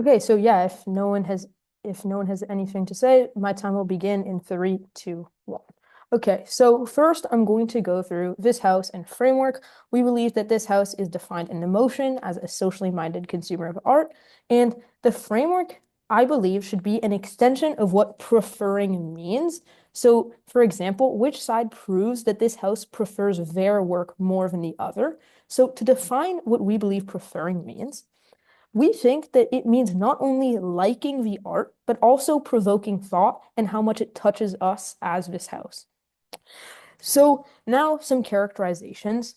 Okay, so yeah, if no one has anything to say, my time will begin in 3, 2, 1. Okay, so first I'm going to go through this house and framework. We believe that this house is defined in emotion as a socially minded consumer of art, and the framework, I believe, should be an extension of what preferring means. So, for example, which side proves that this house prefers their work more than the other? So, to define what we believe preferring means, we think that it means not only liking the art, but also provoking thought and how much it touches us as this house. So now some characterizations.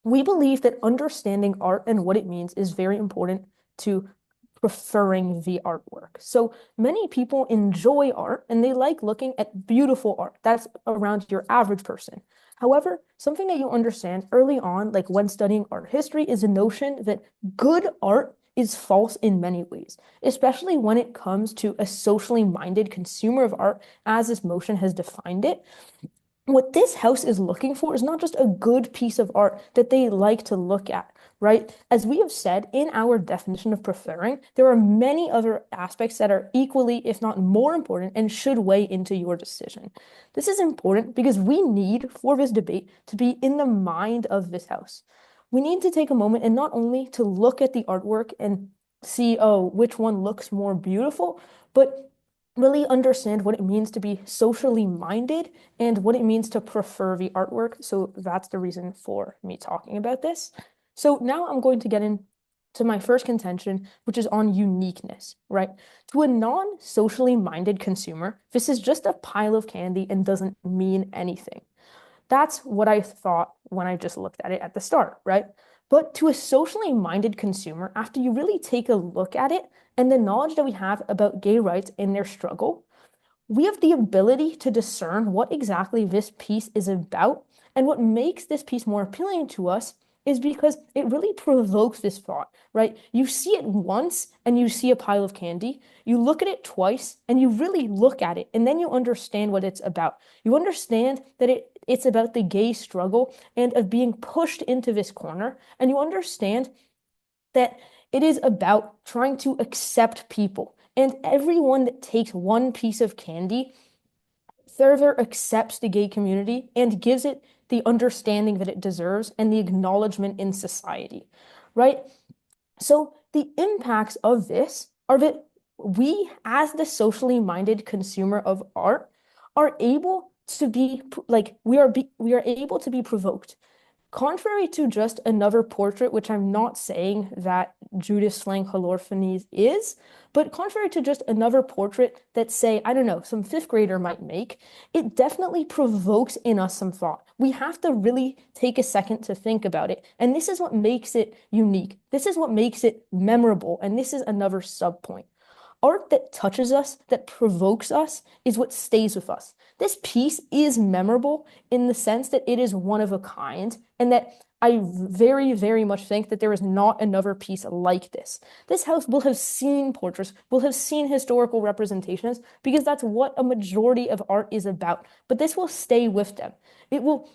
We believe that understanding art and what it means is very important to preferring the artwork. So many people enjoy art and they like looking at beautiful art. That's around your average person. However, something that you understand early on, like when studying art history, is a notion that good art is false in many ways, especially when it comes to a socially minded consumer of art, as this motion has defined it. What this house is looking for is not just a good piece of art that they like to look at, right? As we have said in our definition of preferring, there are many other aspects that are equally, if not more important, and should weigh into your decision. This is important because we need, for this debate, to be in the mind of this house. We need to take a moment and not only to look at the artwork and see, oh, which one looks more beautiful, but really understand what it means to be socially minded and what it means to prefer the artwork. So that's the reason for me talking about this. So now I'm going to get into my first contention, which is on uniqueness, right? To a non-socially minded consumer, this is just a pile of candy and doesn't mean anything. That's what I thought when I just looked at it at the start, right? But to a socially minded consumer, after you really take a look at it and the knowledge that we have about gay rights in their struggle, we have the ability to discern what exactly this piece is about. And what makes this piece more appealing to us is because it really provokes this thought, right? You see it once and you see a pile of candy. You look at it twice and you really look at it, and then you understand what it's about. You understand that it's about the gay struggle and of being pushed into this corner. And you understand that it is about trying to accept people. And everyone that takes one piece of candy further accepts the gay community and gives it the understanding that it deserves and the acknowledgement in society, right? So the impacts of this are that we, as the socially minded consumer of art, are able to be like we are able to be provoked. Contrary to just another portrait, which I'm not saying that Judith Slaying Holofernes is, but contrary to just another portrait that, say, I don't know, some fifth grader might make, it definitely provokes in us some thought. We have to really take a second to think about it. And this is what makes it unique. This is what makes it memorable. And this is another sub point. Art that touches us, that provokes us, is what stays with us. This piece is memorable in the sense that it is one of a kind, and that I very, very much think that there is not another piece like this. This house will have seen portraits, will have seen historical representations, because that's what a majority of art is about. But this will stay with them. It will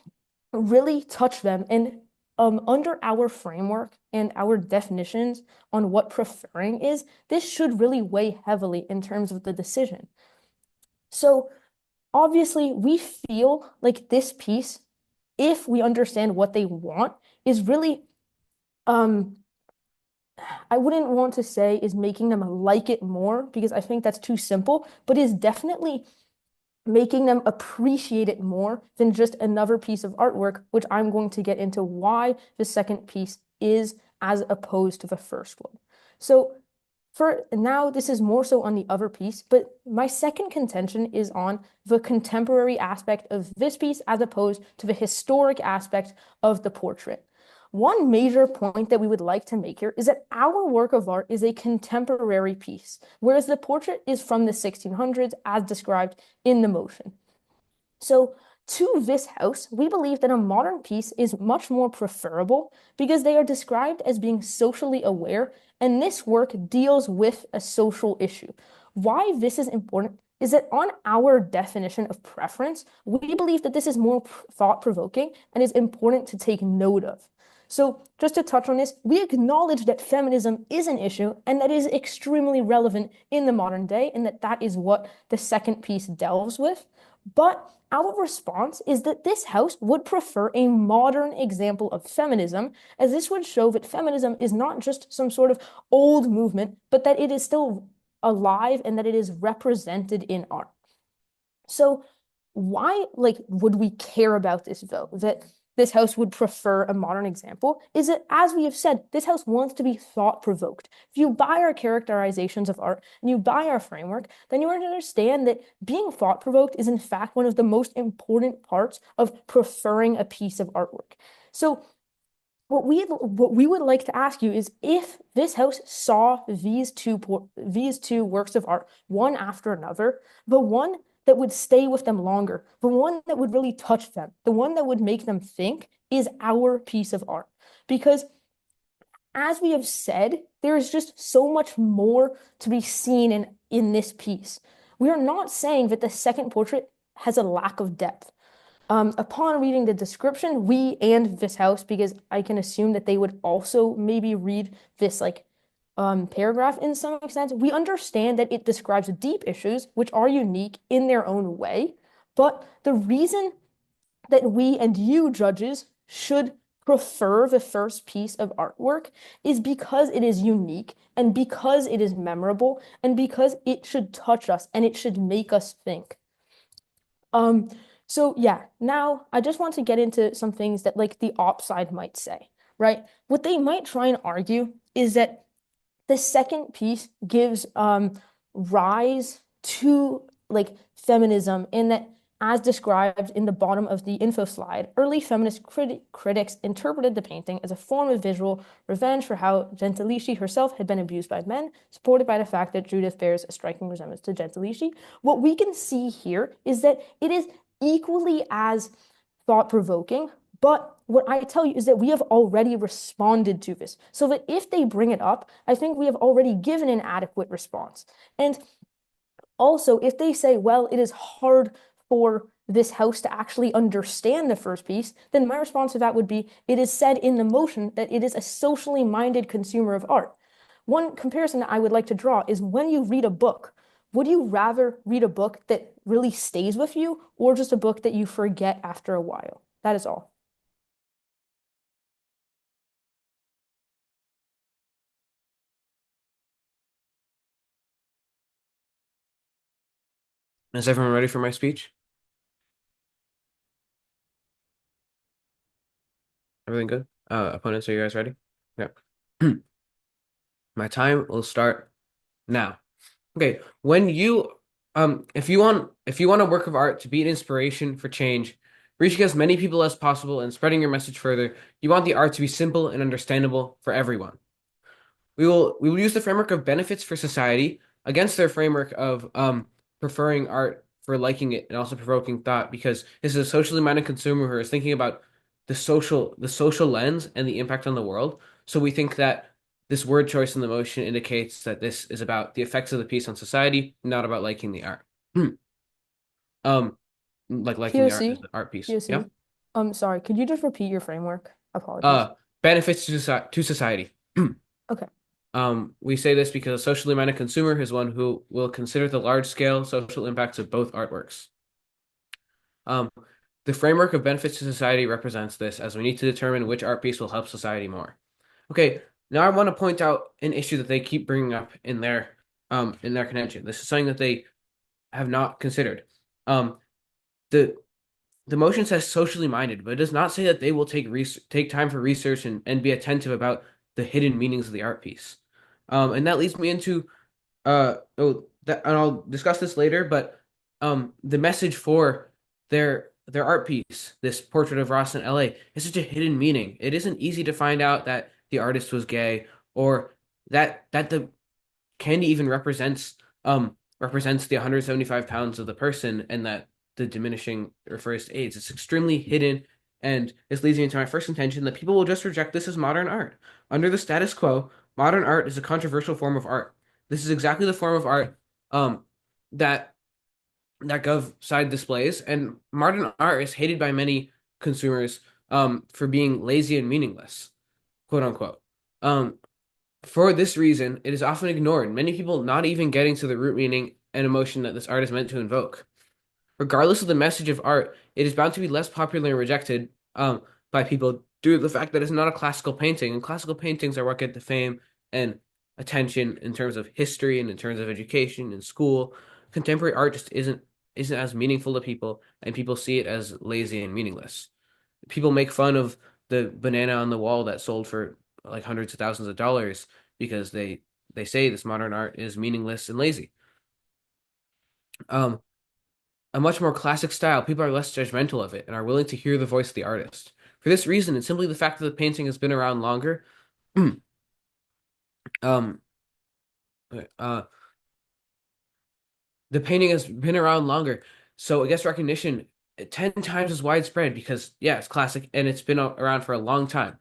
really touch them. And under our framework and our definitions on what preferring is, this should really weigh heavily in terms of the decision. So obviously, we feel like this piece, if we understand what they want, is really, I wouldn't want to say is making them like it more, because I think that's too simple, but is definitely making them appreciate it more than just another piece of artwork, which I'm going to get into why the second piece is as opposed to the first one. So for now, this is more so on the other piece, but my second contention is on the contemporary aspect of this piece as opposed to the historic aspect of the portrait. One major point that we would like to make here is that our work of art is a contemporary piece, whereas the portrait is from the 1600s as described in the motion. So to this house, we believe that a modern piece is much more preferable because they are described as being socially aware, and this work deals with a social issue. Why this is important is that on our definition of preference, we believe that this is more thought-provoking and is important to take note of. So just to touch on this, we acknowledge that feminism is an issue and that is extremely relevant in the modern day, and that is what the second piece delves with. But our response is that this house would prefer a modern example of feminism, as this would show that feminism is not just some sort of old movement, but that it is still alive and that it is represented in art. So why would we care about this though? That this house would prefer a modern example is that, as we have said, this house wants to be thought-provoked. If you buy our characterizations of art and you buy our framework, then you understand that being thought-provoked is in fact one of the most important parts of preferring a piece of artwork. So what we would like to ask you is, if this house saw these two works of art one after another, the one that would stay with them longer, the one that would really touch them, the one that would make them think, is our piece of art. Because as we have said, there is just so much more to be seen in this piece. We are not saying that the second portrait has a lack of depth. Upon reading the description, we and this house, because I can assume that they would also maybe read this paragraph in some extent, we understand that it describes deep issues which are unique in their own way. But the reason that we and you judges should prefer the first piece of artwork is because it is unique and because it is memorable and because it should touch us and it should make us think. So yeah, now I just want to get into some things that the op side might say, right? What they might try and argue is that the second piece gives rise to feminism, in that, as described in the bottom of the info slide, early feminist critics interpreted the painting as a form of visual revenge for how Gentileschi herself had been abused by men, supported by the fact that Judith bears a striking resemblance to Gentileschi. What we can see here is that it is equally as thought-provoking, but what I tell you is that we have already responded to this. So that if they bring it up, I think we have already given an adequate response. And also, if they say, well, it is hard for this house to actually understand the first piece, then my response to that would be, it is said in the motion that it is a socially minded consumer of art. One comparison that I would like to draw is, when you read a book, would you rather read a book that really stays with you, or just a book that you forget after a while? That is all. Is everyone ready for my speech? Everything good? Opponents, are you guys ready? Yeah. My time will start now. Okay, when you if you want a work of art to be an inspiration for change, reaching as many people as possible and spreading your message further, you want the art to be simple and understandable for everyone. We will use the framework of benefits for society against their framework of preferring art for liking it and also provoking thought, because this is a socially minded consumer who is thinking about the social lens and the impact on the world. So we think that this word choice in the motion indicates that this is about the effects of the piece on society, not about liking the art. Like liking the art as POC, the art piece. Yeah. POC. Sorry, could you just repeat your framework? Apologies. Uh, benefits to society. Okay. We say this because a socially minded consumer is one who will consider the large-scale social impacts of both artworks. Um, the framework of benefits to society represents this, as we need to determine which art piece will help society more. Okay, now I want to point out an issue that they keep bringing up in their contention. This is something that they have not considered. The the motion says socially minded, but it does not say that they will take time for research and be attentive about the hidden meanings of the art piece. And that leads me into and I'll discuss this later, but the message for their art piece, this portrait of Ross in LA, is such a hidden meaning. It isn't easy to find out that the artist was gay, or that the candy even represents the 175 pounds of the person, and that the diminishing refers to AIDS. It's extremely hidden, and this leads me into my first intention, that people will just reject this as modern art. Under the status quo, modern art is a controversial form of art. This is exactly the form of art that Gov side displays, and modern art is hated by many consumers for being lazy and meaningless. quote unquote. Um, for this reason, it is often ignored, many people not even getting to the root meaning and emotion that this art is meant to invoke. Regardless of the message of art, it is bound to be less popular and rejected by people due to the fact that it's not a classical painting, and classical paintings are what get the fame and attention in terms of history and in terms of education and school. Contemporary art just isn't as meaningful to people, and people see it as lazy and meaningless. People make fun of the banana on the wall that sold for like hundreds of thousands of dollars because they say this modern art is meaningless and lazy. Um, a much more classic style, people are less judgmental of it and are willing to hear the voice of the artist. For this reason, and simply the fact that the painting has been around longer, um, uh, the painting has been around longer, so it gets recognition 10 times as widespread because, yeah, it's classic and it's been around for a long time.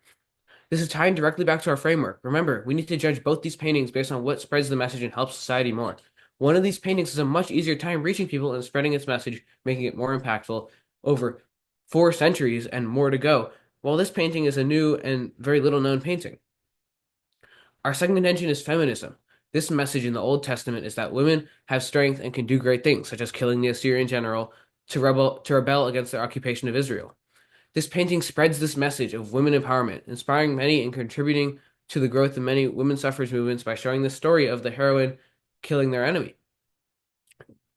This is tying directly back to our framework. Remember, we need to judge both these paintings based on what spreads the message and helps society more. One of these paintings has a much easier time reaching people and spreading its message, making it more impactful over 4 centuries and more to go, while this painting is a new and very little known painting. Our second contention is feminism. This message in the Old Testament is that women have strength and can do great things, such as killing the Assyrian general to rebel against their occupation of Israel. This painting spreads this message of women empowerment, inspiring many and contributing to the growth of many women's suffrage movements by showing the story of the heroine killing their enemy.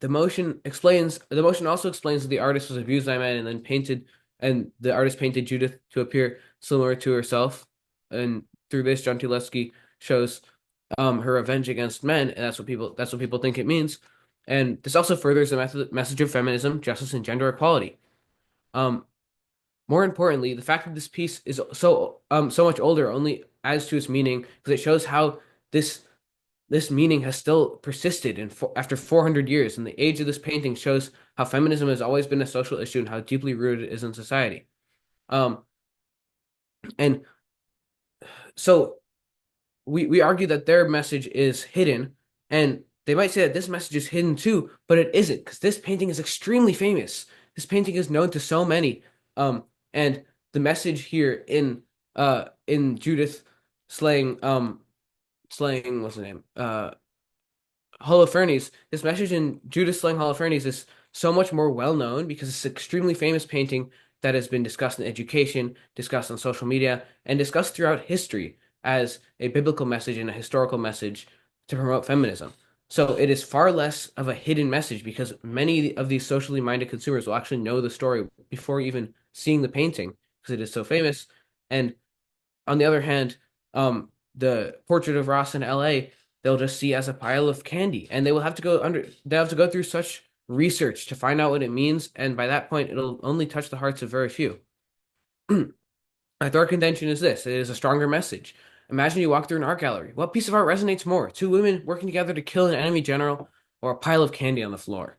The motion also explains that the artist was abused by men and the artist painted Judith to appear similar to herself. And through this, Gentileschi shows her revenge against men, and that's what people think it means. And this also furthers the message of feminism, justice, and gender equality. Um, More importantly, the fact that this piece is so much older only adds to its meaning because it shows how this meaning has still persisted after 400 years. And the age of this painting shows how feminism has always been a social issue and how deeply rooted it is in society. Um, and so we argue that their message is hidden, and they might say that this message is hidden too, but it isn't because this painting is extremely famous. This painting is known to so many. Um, and the message here in Judith slaying what's the name? Holofernes, this message in Judith Slaying Holofernes is so much more well known because it's an extremely famous painting that has been discussed in education, discussed on social media, and discussed throughout history as a biblical message and a historical message to promote feminism. So it is far less of a hidden message because many of these socially minded consumers will actually know the story before even seeing the painting because it is so famous. And on the other hand, the portrait of Ross in LA, they'll just see as a pile of candy, and they have to go through such research to find out what it means, and by that point, it'll only touch the hearts of very few. My third contention is this: it is a stronger message. Imagine you walk through an art gallery. What piece of art resonates more? Two women working together to kill an enemy general, or a pile of candy on the floor?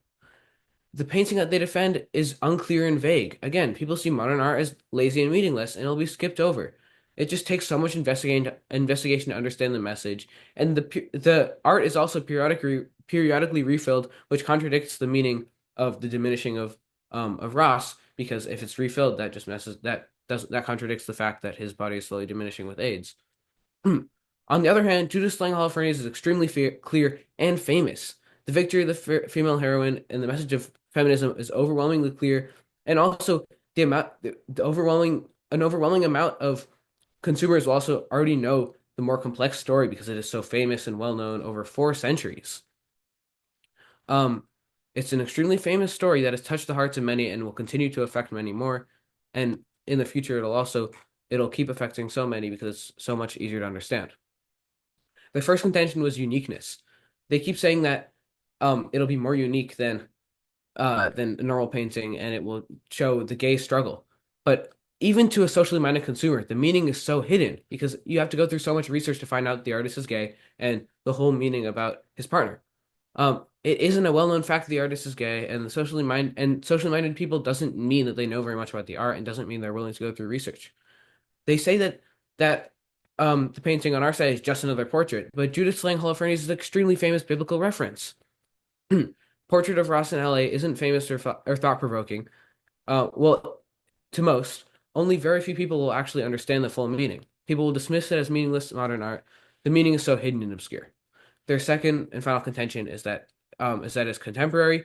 The painting that they defend is unclear and vague. Again, people see modern art as lazy and meaningless, and it'll be skipped over. It just takes so much investigation to understand the message, and the art is also periodically refilled, which contradicts the meaning of the diminishing of Ross, because if it's refilled, that contradicts the fact that his body is slowly diminishing with AIDS. On the other hand, Judith Slaying Holofernes is extremely clear and famous. The victory of the female heroine and the message of feminism is overwhelmingly clear, and also an overwhelming amount of consumers will also already know the more complex story because it is so famous and well known over 4 centuries. Um, it's an extremely famous story that has touched the hearts of many and will continue to affect many more. And in the future, it'll keep affecting so many because it's so much easier to understand. The first contention was uniqueness. They keep saying that it'll be more unique than a normal painting and it will show the gay struggle. But even to a socially minded consumer, the meaning is so hidden because you have to go through so much research to find out the artist is gay and the whole meaning about his partner. It isn't a well-known fact that the artist is gay, and socially minded people doesn't mean that they know very much about the art and doesn't mean they're willing to go through research. They say that the painting on our side is just another portrait, but Judith Slaying Holofernes is an extremely famous biblical reference. Portrait of Ross in LA isn't famous or thought-provoking. Well, to most, only very few people will actually understand the full meaning. People will dismiss it as meaningless modern art. The meaning is so hidden and obscure. Their second and final contention is that it's contemporary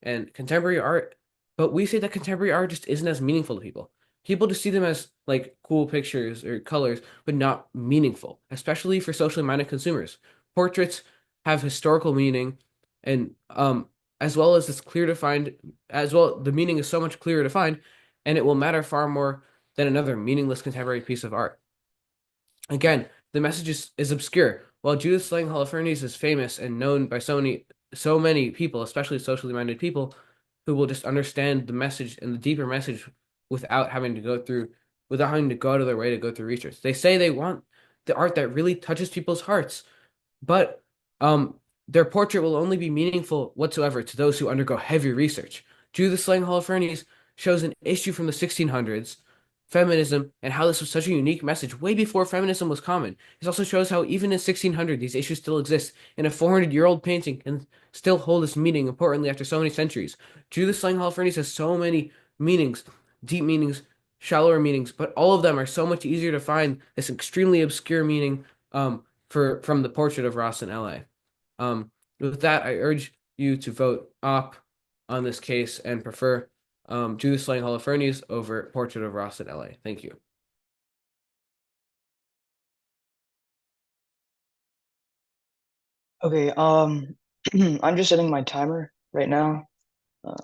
and contemporary art, but we say that contemporary art just isn't as meaningful to people. People just see them as like cool pictures or colors, but not meaningful, especially for socially minded consumers. Portraits have historical meaning, and as well as it's clear to find, as well the meaning is so much clearer to find, and it will matter far more than another meaningless contemporary piece of art. Again, the message is obscure. While Judith Slaying Holofernes is famous and known by so many people, especially socially minded people, who will just understand the message and the deeper message without having to without having to go out of their way to go through research. They say they want the art that really touches people's hearts, but their portrait will only be meaningful whatsoever to those who undergo heavy research. Judith Slaying Holofernes shows an issue from the 1600s, feminism, and how this was such a unique message way before feminism was common. It also shows how even in 1600 these issues still exist in a 400-year-old painting and still hold its meaning importantly after so many centuries. Judith Slaying Holofernes has so many meanings, deep meanings, shallower meanings, but all of them are so much easier to find this extremely obscure meaning from the portrait of Ross in LA. With that, I urge you to vote op on this case and prefer Judith Slaying Holofernes over Portrait of Ross in LA. Thank you. Okay, I'm just setting my timer right now. Uh,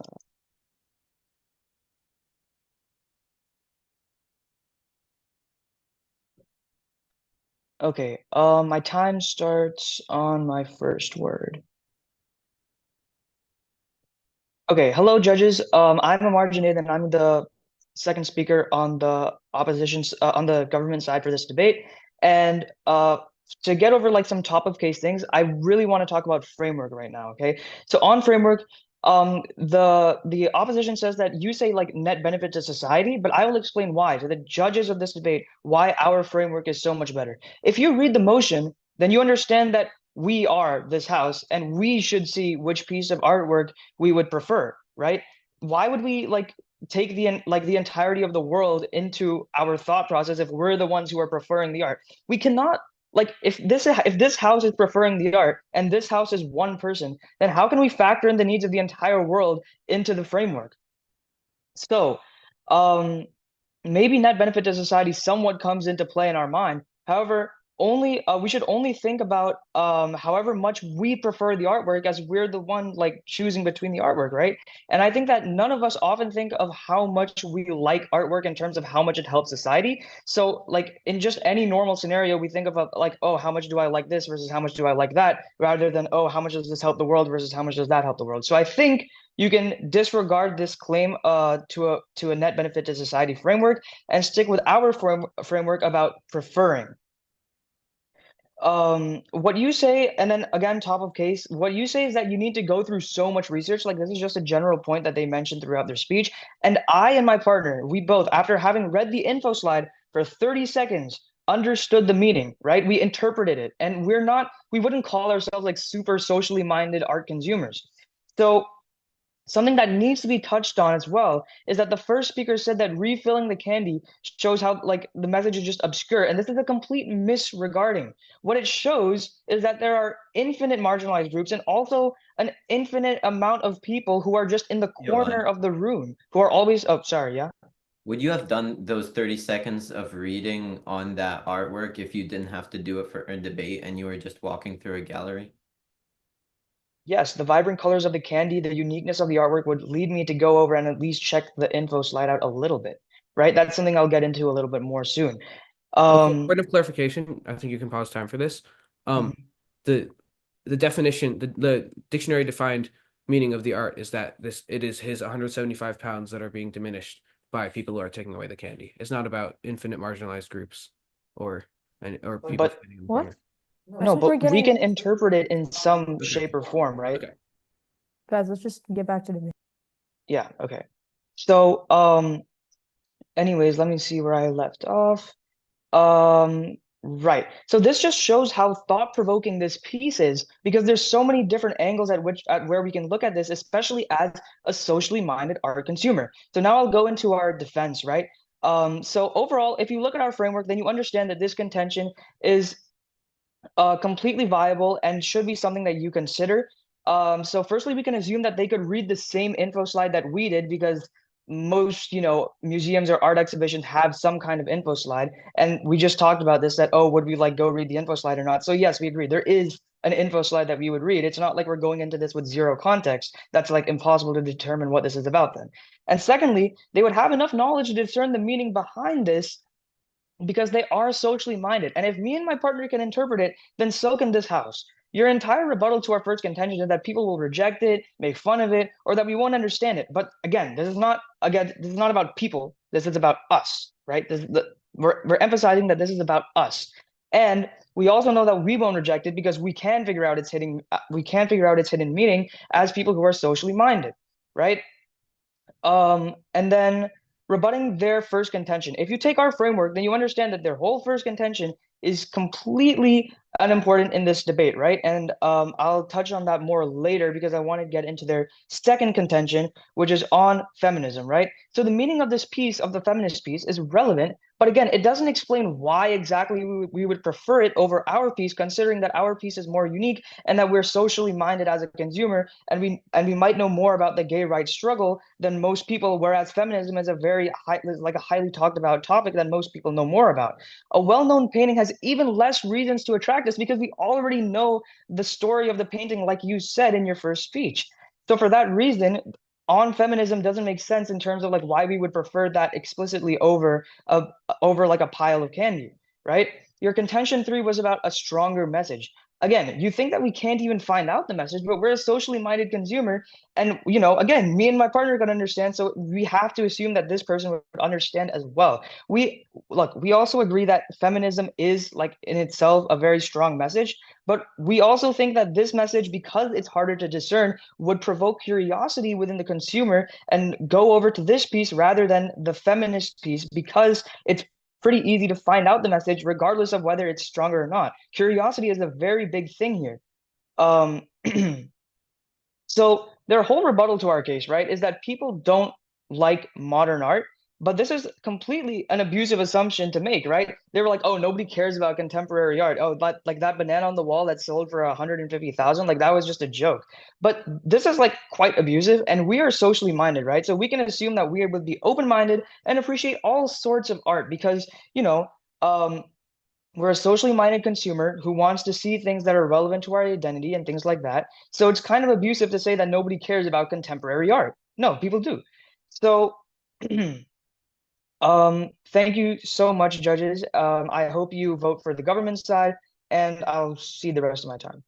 okay, my time starts on my first word. Okay, hello, judges. I'm Amar Junaid, and I'm the second speaker on the on the government side for this debate. And to get over like some top of case things, I really want to talk about framework right now. Okay, so on framework, the opposition says that you say like net benefit to society, but I will explain why to the judges of this debate why our framework is so much better. If you read the motion, then you understand that we are this house, and we should see which piece of artwork we would prefer, right? Why would we like take the entirety of the world into our thought process if we're the ones who are preferring the art? We cannot like if this house is preferring the art and this house is one person, then how can we factor in the needs of the entire world into the framework? So, um, maybe net benefit to society somewhat comes into play in our mind. However, only we should only think about however much we prefer the artwork as we're the one like choosing between the artwork, right? And I think that none of us often think of how much we like artwork in terms of how much it helps society. So like in just any normal scenario, we think of like, oh, how much do I like this versus how much do I like that, rather than, oh, how much does this help the world versus how much does that help the world. So I think you can disregard this claim to a net benefit to society framework and stick with our framework about preferring. What you say, and then again, top of case, what you say is that you need to go through so much research. Like this is just a general point that they mentioned throughout their speech. And I and my partner, we both, after having read the info slide for 30 seconds, understood the meaning, right? We interpreted it, and we wouldn't call ourselves like super socially minded art consumers. So something that needs to be touched on as well is that the first speaker said that refilling the candy shows how like the message is just obscure, and this is a complete misregarding. What it shows is that there are infinite marginalized groups and also an infinite amount of people who are just in the corner of the room who are always, oh, sorry, yeah. Would you have done those 30 seconds of reading on that artwork if you didn't have to do it for a debate and you were just walking through a gallery? Yes, the vibrant colors of the candy, the uniqueness of the artwork would lead me to go over and at least check the info slide out a little bit, right? That's something I'll get into a little bit more soon. Also, Um, point of clarification, I think you can pause time for this. Um, mhm. the the definition, the dictionary defined meaning of the art is that it is his 175 pounds that are being diminished by people who are taking away the candy. It's not about infinite marginalized groups or people But standing in the What? corner. I no, think we're but we getting can interpret it in some Okay. shape or form, right? Okay. guys, let's just get back to the Yeah, okay. So, anyways, let me see where I left off. Right. So this just shows how thought-provoking this piece is because there's so many different angles at where we can look at this, especially as a socially minded art consumer. So now I'll go into our defense, right? So overall, if you look at our framework, then you understand that this contention is completely viable and should be something that you consider. So firstly, we can assume that they could read the same info slide that we did because most, museums or art exhibitions have some kind of info slide. And we just talked about this that, oh, would we like go read the info slide or not? So yes, we agree. There is an info slide that we would read. It's not like we're going into this with zero context. That's like impossible to determine what this is about then. And secondly, they would have enough knowledge to discern the meaning behind this because they are socially minded. And if me and my partner can interpret it, then so can this house. Your entire rebuttal to our first contention is that people will reject it, make fun of it, or that we won't understand it. But again, this is not about people. This is about us, right? We're emphasizing that this is about us. And we also know that we won't reject it because we can figure out its hidden meaning as people who are socially minded, right? And then rebutting their first contention. If you take our framework, then you understand that their whole first contention is completely unimportant in this debate, right? And I'll touch on that more later because I want to get into their second contention, which is on feminism, right? So the meaning of this piece, of the feminist piece, is relevant, but again, it doesn't explain why exactly we would prefer it over our piece, considering that our piece is more unique and that we're socially minded as a consumer, and we might know more about the gay rights struggle than most people, whereas feminism is a highly talked about topic that most people know more about. A well-known painting has even less reasons to attract us because we already know the story of the painting, like you said in your first speech. So for that reason, on feminism doesn't make sense in terms of like why we would prefer that explicitly over like a pile of candy, right? Your contention three was about a stronger message. Again, you think that we can't even find out the message, but we're a socially minded consumer. And, again, me and my partner can understand. So we have to assume that this person would understand as well. We also agree that feminism is like in itself a very strong message, but we also think that this message, because it's harder to discern, would provoke curiosity within the consumer and go over to this piece rather than the feminist piece because it's pretty easy to find out the message regardless of whether it's stronger or not. Curiosity is a very big thing here. Um, so their whole rebuttal to our case, right, is that people don't like modern art, but this is completely an abusive assumption to make, right? They were like, oh, nobody cares about contemporary art. Oh, that banana on the wall that sold for 150,000, like that was just a joke. But this is like quite abusive, and we are socially minded, right? So we can assume that we would be open-minded and appreciate all sorts of art because, um, we're a socially minded consumer who wants to see things that are relevant to our identity and things like that. So it's kind of abusive to say that nobody cares about contemporary art. No, people do. So thank you so much, judges. I hope you vote for the government side, and I'll see the rest of my time.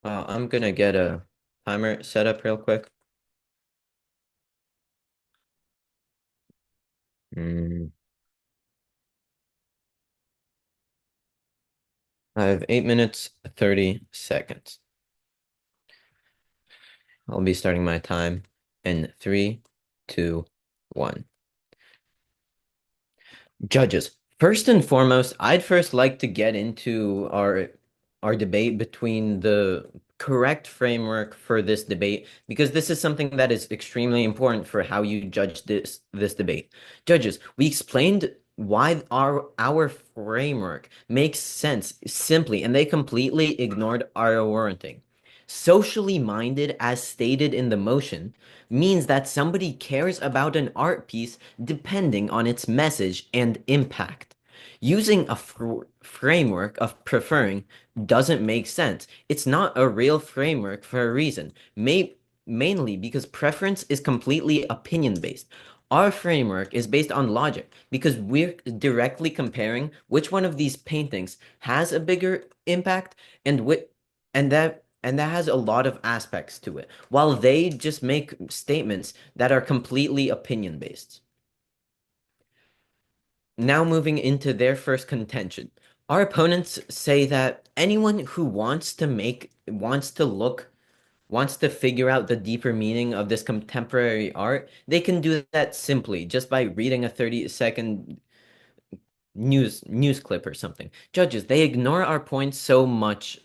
I'm gonna get a timer set up real quick. I have 8 minutes, 30 seconds. I'll be starting my time in 3, 2, 1. Judges, first and foremost, I'd first like to get into our debate between the correct framework for this debate because this is something that is extremely important for how you judge this debate. Judges, we explained why our framework makes sense simply, and they completely ignored our warranting. Socially minded, as stated in the motion, means that somebody cares about an art piece depending on its message and impact. Using a framework of preferring doesn't make sense. It's not a real framework for a reason, mainly because preference is completely opinion-based. Our framework is based on logic because we're directly comparing which one of these paintings has a bigger impact and that has a lot of aspects to it, while they just make statements that are completely opinion based. Now moving into their first contention. Our opponents say that anyone who wants to look wants to figure out the deeper meaning of this contemporary art, they can do that simply just by reading a 30-second news clip or something. Judges, they ignore our points so much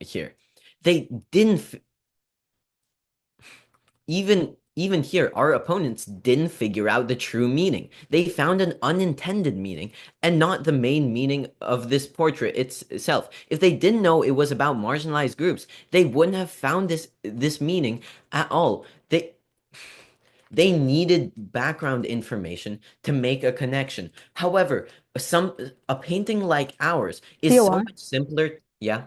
here. They didn't even here, our opponents didn't figure out the true meaning. They found an unintended meaning and not the main meaning of this portrait itself. If they didn't know it was about marginalized groups, they wouldn't have found this meaning at all. They needed background information to make a connection. However, a painting like ours is so TOI. much simpler. Yeah.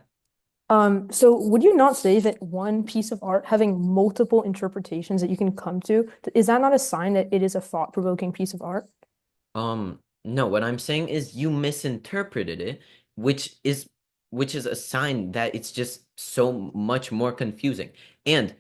So would you not say that one piece of art having multiple interpretations that you can come to, is that not a sign that it is a thought-provoking piece of art? No, what I'm saying is you misinterpreted it, which is which is a sign that it's just so much more confusing. And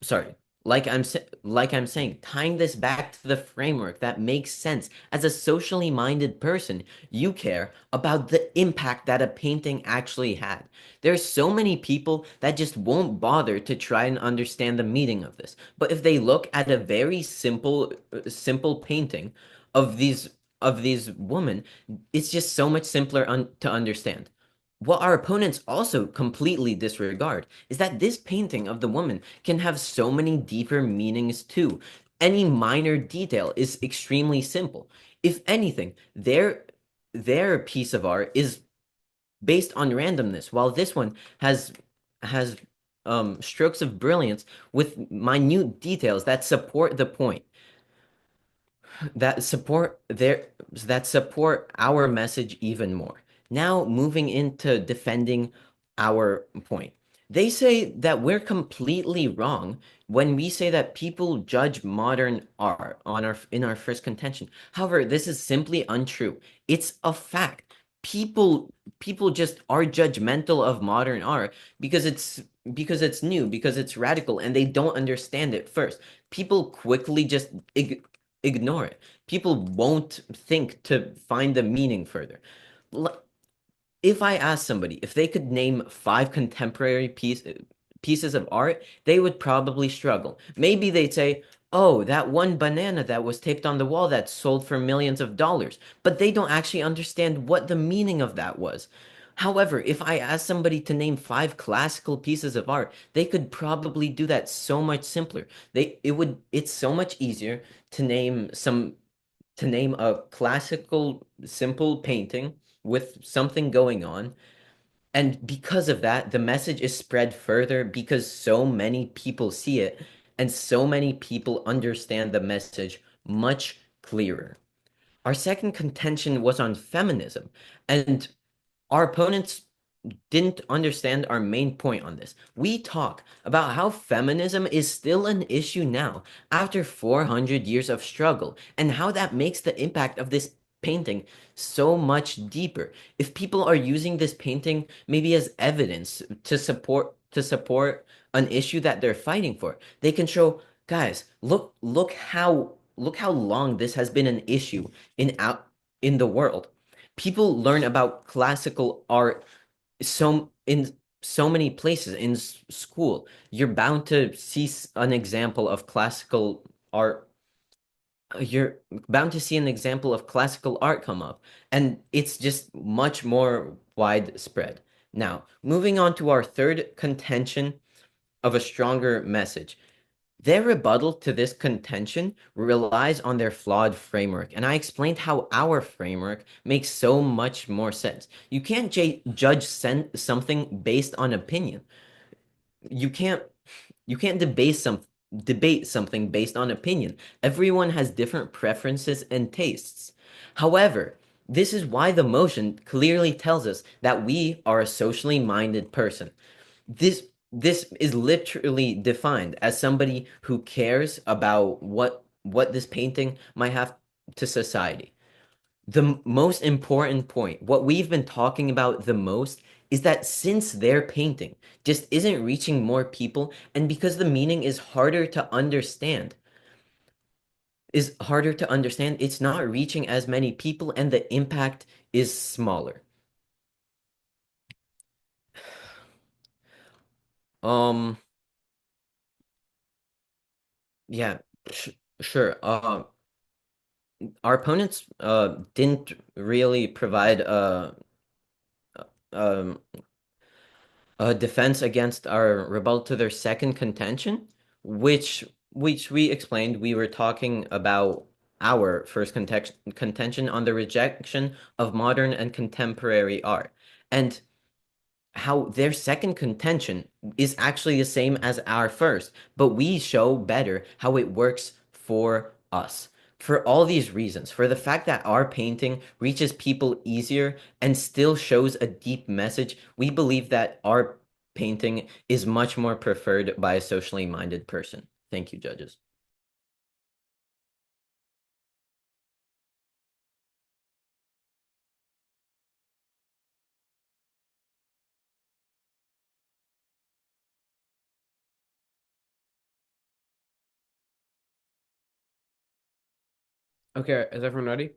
sorry, like I'm saying, tying this back to the framework that makes sense. As a socially minded person, you care about the impact that a painting actually had. There's so many people that just won't bother to try and understand the meaning of this. But if they look at a very simple painting of these women, it's just so much simpler to understand. What our opponents also completely disregard is that this painting of the woman can have so many deeper meanings too. Any minor detail is extremely simple. If anything, their piece of art is based on randomness, while this one has strokes of brilliance with minute details that support the point, that support our message even more. Now moving into defending our point. They say that we're completely wrong when we say that people judge modern art in our first contention. However, this is simply untrue. It's a fact. People just are judgmental of modern art because it's new, because it's radical, and they don't understand it first. People quickly just ignore it. People won't think to find the meaning further. If I asked somebody if they could name five contemporary pieces of art, they would probably struggle. Maybe they'd say, oh, that one banana that was taped on the wall that sold for millions of dollars, but they don't actually understand what the meaning of that was. However, if I asked somebody to name five classical pieces of art, they could probably do that so much simpler. It's so much easier to name a classical simple painting with something going on. And because of that, the message is spread further because so many people see it and so many people understand the message much clearer. Our second contention was on feminism, and our opponents didn't understand our main point on this. We talk about how feminism is still an issue now after 400 years of struggle and how that makes the impact of this painting so much deeper. If people are using this painting maybe as evidence to support an issue that they're fighting for, they can show, guys, look how long this has been an issue in the world. People learn about classical art in so many places in school. You're bound to see an example of classical art. You're bound to see an example of classical art come up, and it's just much more widespread. Now, moving on to our third contention of a stronger message. Their rebuttal to this contention relies on their flawed framework, and I explained how our framework makes so much more sense. You can't judge something based on opinion. You can't you can't debate something based on opinion. Everyone has different preferences and tastes. However, this is why the motion clearly tells us that we are a socially minded person. This is literally defined as somebody who cares about what this painting might have to society. The most important point, what we've been talking about the most, is that since their painting just isn't reaching more people, and because the meaning is harder to understand, it's not reaching as many people, and the impact is smaller. Um, Yeah, sure. Our opponents didn't really provide um a defense against our rebuttal to their second contention, which we explained. We were talking about our first contention on the rejection of modern and contemporary art, and how their second contention is actually the same as our first, but we show better how it works for us. For all these reasons, for the fact that our painting reaches people easier and still shows a deep message, we believe that our painting is much more preferred by a socially minded person. Thank you, judges. Okay, is everyone ready?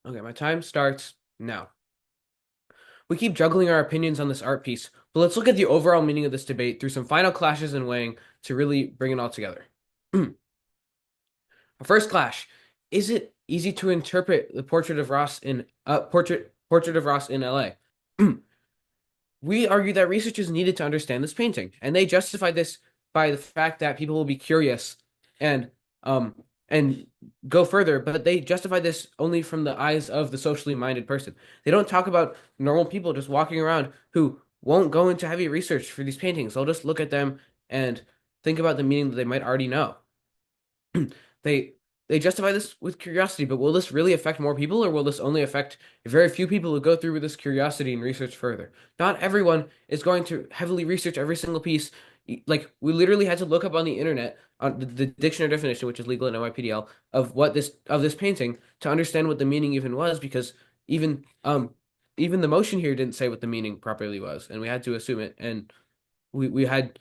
Okay, my time starts now. We keep juggling our opinions on this art piece, but let's look at the overall meaning of this debate through some final clashes and weighing to really bring it all together. Our first clash: is it easy to interpret the portrait of Ross in portrait of Ross in LA? We argue that research is needed to understand this painting, and they justify this by the fact that people will be curious and um and go further, but they justify this only from the eyes of the socially minded person. They don't talk about normal people just walking around who won't go into heavy research for these paintings. They'll just look at them and think about the meaning that they might already know. They they justify this with curiosity, but will this really affect more people, or will this only affect a very few people who go through with this curiosity and research further? Not everyone is going to heavily research every single piece. Like, we literally had to look up on the internet on the dictionary definition, which is legal at NYPDL, of what this painting to understand what the meaning even was, because even even the motion here didn't say what the meaning properly was, and we had to assume it, and we had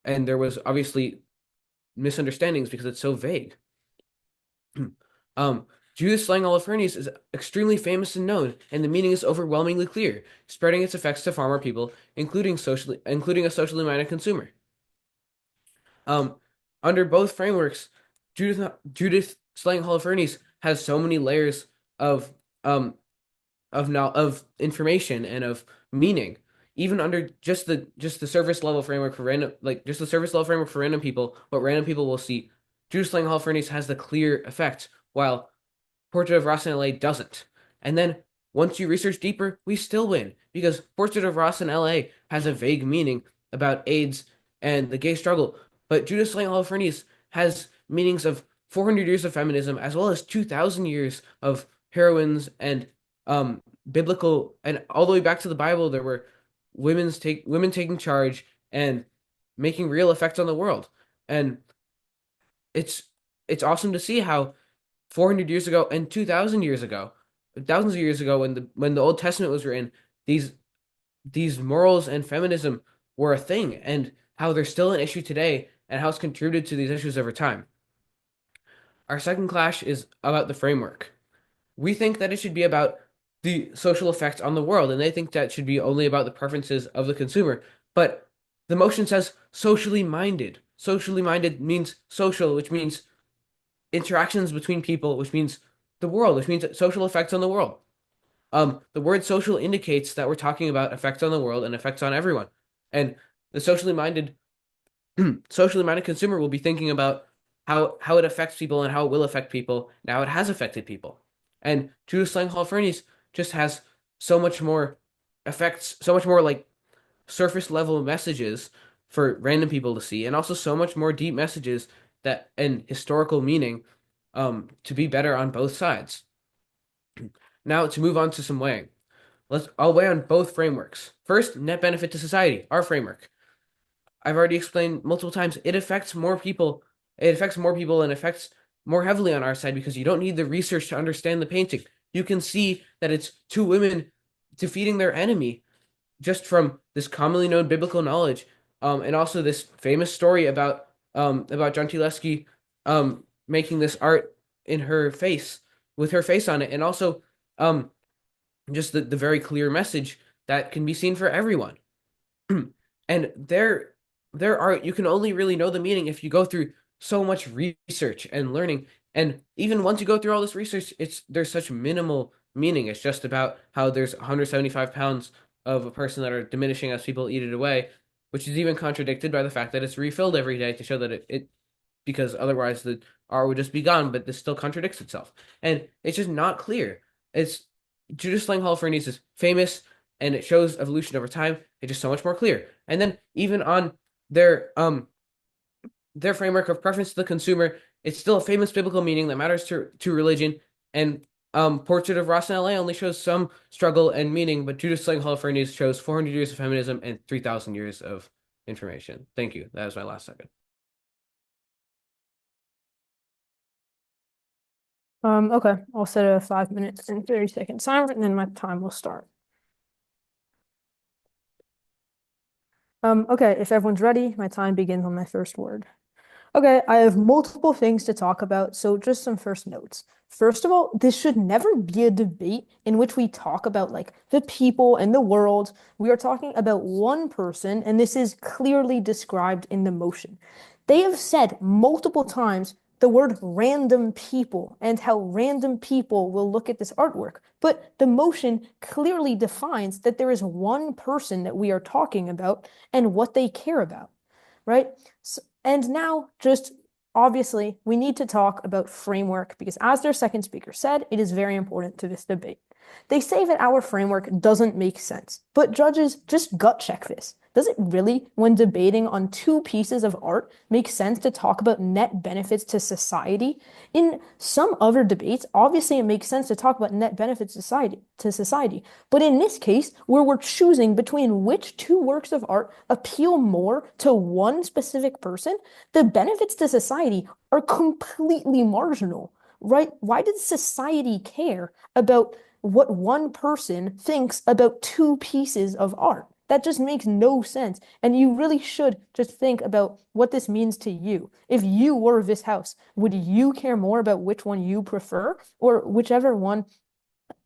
and there was obviously misunderstandings because it's so vague. Um, Judith Slaying Holofernes is extremely famous and known, and the meaning is overwhelmingly clear, spreading its effects to far more people, including a socially minded consumer. Um, Under both frameworks, Judith Slaying Holofernes has so many layers of um of information and of meaning. Even under just the surface level framework for random, like just the surface level framework for random people, what random people will see, Judith Slaying Holofernes has the clear effect, while Portrait of Ross in LA doesn't. And then once you research deeper, we still win because Portrait of Ross in LA has a vague meaning about AIDS and the gay struggle, but Judith Slaying Holofernes has meanings of 400 years of feminism as well as 2,000 years of heroines and biblical, and all the way back to the Bible. There were women taking charge and making real effects on the world, and it's it's awesome to see how 400 years ago and 2,000 years ago, thousands of years ago, when the Old Testament was written, these morals and feminism were a thing, and how they're still an issue today, and how it's contributed to these issues over time. Our second clash is about the framework. We think that it should be about the social effects on the world, and they think that should be only about the preferences of the consumer. But the motion says socially minded. Socially minded means social, which means interactions between people, which means the world, which means social effects on the world. The word social indicates that we're talking about effects on the world and effects on everyone. And the socially minded consumer will be thinking about how it affects people and how it will affect people, and how it has affected people. And Judith Slaying Holofernes just has so much more effects, so much more like surface level messages for random people to see, and also so much more deep messages that and historical meaning to be better on both sides. Now to move on to some weighing. I'll weigh on both frameworks. First, net benefit to society, our framework. I've already explained multiple times, it affects more people. It affects more people and affects more heavily on our side because you don't need the research to understand the painting. You can see that it's two women defeating their enemy just from this commonly known biblical knowledge, and also this famous story about Gentileschi making this art in her face with her face on it, and also just the very clear message that can be seen for everyone. And you can only really know the meaning if you go through so much research and learning. And even once you go through all this research, there's such minimal meaning. It's just about how there's 175 pounds of a person that are diminishing as people eat it away, which is even contradicted by the fact that it's refilled every day to show that it because otherwise the R would just be gone, but this still contradicts itself. And it's just not clear. It's Judith Slaying Holofernes is famous and it shows evolution over time. It's just so much more clear. And then even on their framework of preference to the consumer, it's still a famous biblical meaning that matters to religion. And Portrait of Ross in LA only shows some struggle and meaning, but Judith Slaying Holofernes shows 400 years of feminism and 3,000 years of information. Thank you. That was my last second. Okay, I'll set a 5 minutes and 30-second timer, and then my time will start. Okay, if everyone's ready, my time begins on my first word. Okay, I have multiple things to talk about, so just some first notes. First of all, this should never be a debate in which we talk about like the people and the world. We are talking about one person, and this is clearly described in the motion. They have said multiple times the word random people and how random people will look at this artwork. But the motion clearly defines that there is one person that we are talking about and what they care about, right? And now, just obviously, we need to talk about framework because, as their second speaker said, it is very important to this debate. They say that our framework doesn't make sense, but judges, just gut check this. Does it really, when debating on two pieces of art, make sense to talk about net benefits to society? In some other debates, obviously it makes sense to talk about net benefits to society. But in this case, where we're choosing between which two works of art appeal more to one specific person, the benefits to society are completely marginal, right? Why does society care about what one person thinks about two pieces of art? That just makes no sense. And you really should just think about what this means to you. If you were this house, would you care more about which one you prefer or whichever one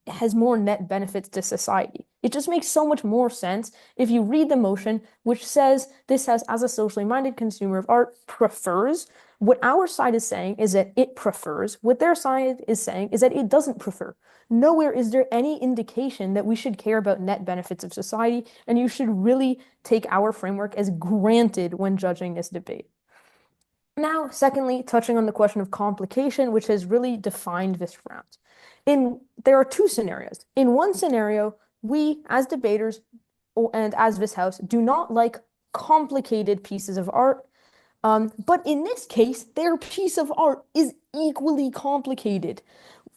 has more net benefits to society? It just makes so much more sense if you read the motion, which says this house, as a socially minded consumer of art, prefers. What our side is saying is that it prefers. What their side is saying is that it doesn't prefer. Nowhere is there any indication that we should care about net benefits of society, and you should really take our framework as granted when judging this debate. Now, secondly, touching on the question of complication, which has really defined this round. There are two scenarios. In one scenario, we as debaters and as this house do not like complicated pieces of art. But in this case, their piece of art is equally complicated.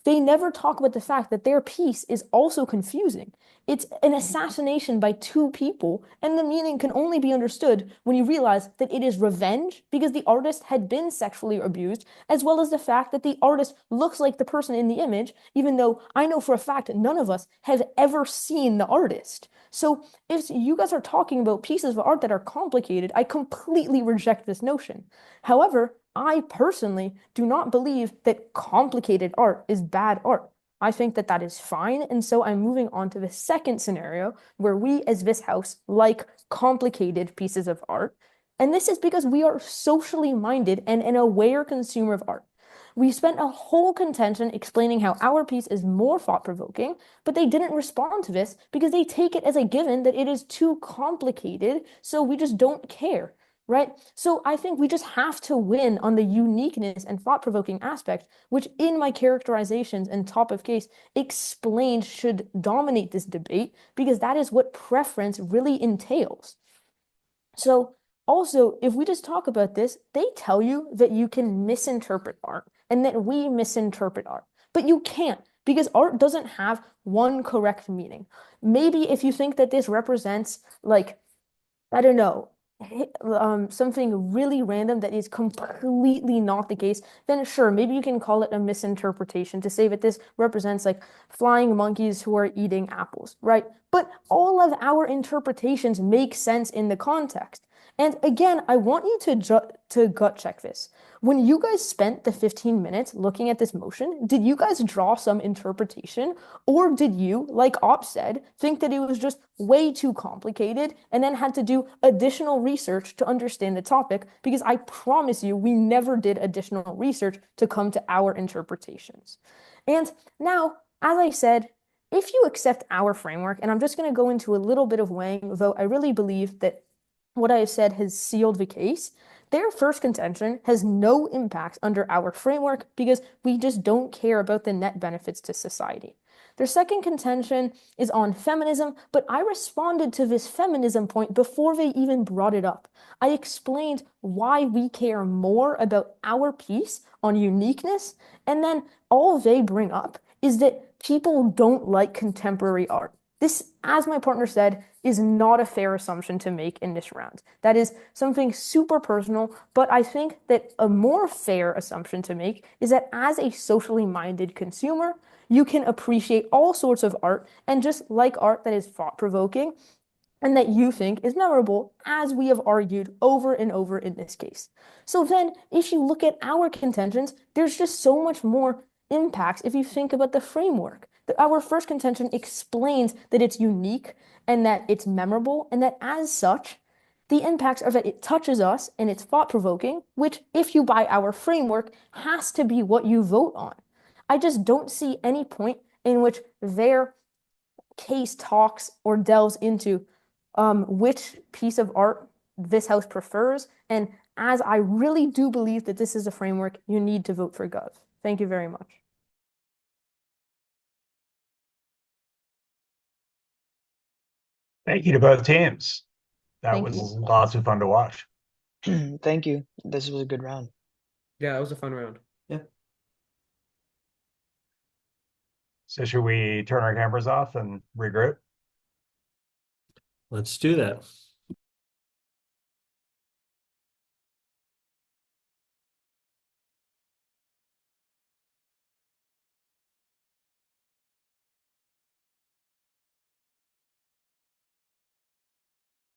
They never talk about the fact that their piece is also confusing. It's an assassination by two people, and the meaning can only be understood when you realize that it is revenge because the artist had been sexually abused, as well as the fact that the artist looks like the person in the image, even though I know for a fact none of us have ever seen the artist. So if you guys are talking about pieces of art that are complicated, I completely reject this notion. However, I personally do not believe that complicated art is bad art. I think that that is fine, and so I'm moving on to the second scenario where we as this house like complicated pieces of art. And this is because we are socially minded and an aware consumer of art. We spent a whole contention explaining how our piece is more thought-provoking, but they didn't respond to this because they take it as a given that it is too complicated, so we just don't care. Right? So I think we just have to win on the uniqueness and thought-provoking aspect, which in my characterizations and top of case explained should dominate this debate because that is what preference really entails. So also, if we just talk about this, they tell you that you can misinterpret art and that we misinterpret art, but you can't because art doesn't have one correct meaning. Maybe if you think that this represents like, I don't know, something really random that is completely not the case, then sure, maybe you can call it a misinterpretation to say that this represents like flying monkeys who are eating apples, right? But all of our interpretations make sense in the context. And again, I want you to gut check this. When you guys spent the 15 minutes looking at this motion, did you guys draw some interpretation? Or did you, like Op said, think that it was just way too complicated and then had to do additional research to understand the topic? Because I promise you, we never did additional research to come to our interpretations. And now, as I said, if you accept our framework, and I'm just going to go into a little bit of weighing, though I really believe that what I have said has sealed the case. Their first contention has no impact under our framework because we just don't care about the net benefits to society. Their second contention is on feminism, but I responded to this feminism point before they even brought it up. I explained why we care more about our piece on uniqueness, and then all they bring up is that people don't like contemporary art. This, as my partner said, is not a fair assumption to make in this round. That is something super personal, but I think that a more fair assumption to make is that as a socially minded consumer, you can appreciate all sorts of art and just like art that is thought-provoking and that you think is memorable, as we have argued over and over in this case. So then, if you look at our contentions, there's just so much more impacts if you think about the framework. Our first contention explains that it's unique and that it's memorable, and that as such, the impacts are that it touches us and it's thought-provoking, which, if you buy our framework, has to be what you vote on. I just don't see any point in which their case talks or delves into which piece of art this house prefers. And as I really do believe that this is a framework, you need to vote for Gov. Thank you very much. Thank you to both teams. That Thank was you. lots of fun to watch. Thank you. This was a good round. Yeah, that was a fun round. So should we turn our cameras off and regroup? Let's do that.